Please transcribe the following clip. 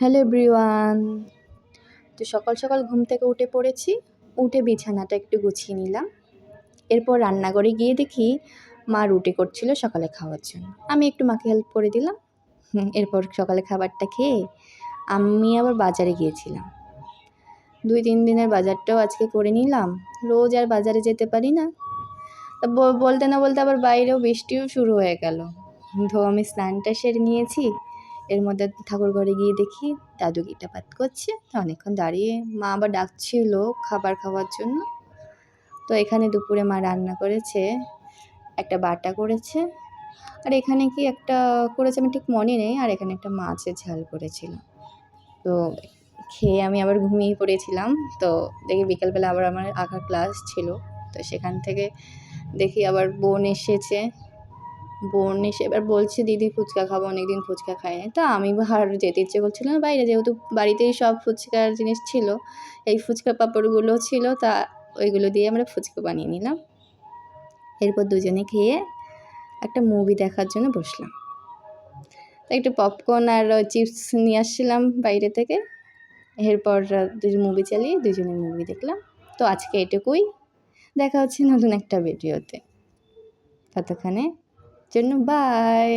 Hello everyone. তো সকাল সকাল ঘুম থেকে উঠে পড়েছি, উঠে বিছানাটা একটু গুছিয়ে নিলাম। এরপর রান্নাঘরে গিয়ে দেখি মা রুটি করছিল সকালে খাওয়ার জন্য। আমি একটু মাকে হেল্প করে দিলাম। এরপর সকালে খাবারটা খেয়ে আমি আবার বাজারে গিয়েছিলাম। 2-3 দিনের বাজারটাও আজকে করে নিলাম। রোজ আর বাজারে যেতে পারি না। তা বলতে না বলতে আবার বাইরেও বৃষ্টিও শুরু হয়ে গেল। তো আমি স্নানটা সেরে নিয়েছি। এর মধ্যে ঠাকুর ঘরে গিয়ে দেখি দাদু গিটা পাঠ করছে। তো অনেকক্ষণ দাঁড়িয়ে মা আবার ডাকছিল খাবার খাওয়ার জন্য। তো এখানে দুপুরে মা রান্না করেছে, একটা বাটা করেছে, আর এখানে কি একটা করেছে আমি ঠিক মনে নেই, আর এখানে একটা মাছের ঝাল করেছিল। তো খেয়ে আমি আবার ঘুমিয়ে পড়েছিলাম। তো দেখি বিকেলবেলা আবার আমার আঁকার ক্লাস ছিল। তো সেখান থেকে দেখি আবার বোন এসে এবার বলছে দিদি ফুচকা খাবো, অনেকদিন ফুচকা খাইনি। তা আমি আর যেতে ইচ্ছে করছিল না বাইরে, যেহেতু বাড়িতেই সব ফুচকার জিনিস ছিল, এই ফুচকা পাঁপড়গুলো ছিল, তা ওইগুলো দিয়ে আমরা ফুচকা বানিয়ে নিলাম। এরপর দুজনে খেয়ে একটা মুভি দেখার জন্য বসলাম। তো একটু পপকর্ন আর চিপস নিয়ে আসছিলাম বাইরে থেকে। এরপর মুভি চালিয়ে দুজনে মুভি দেখলাম। তো আজকে এটুকুই, দেখা হচ্ছে নতুন একটা ভিডিওতে। ততক্ষণে জন্য বাই।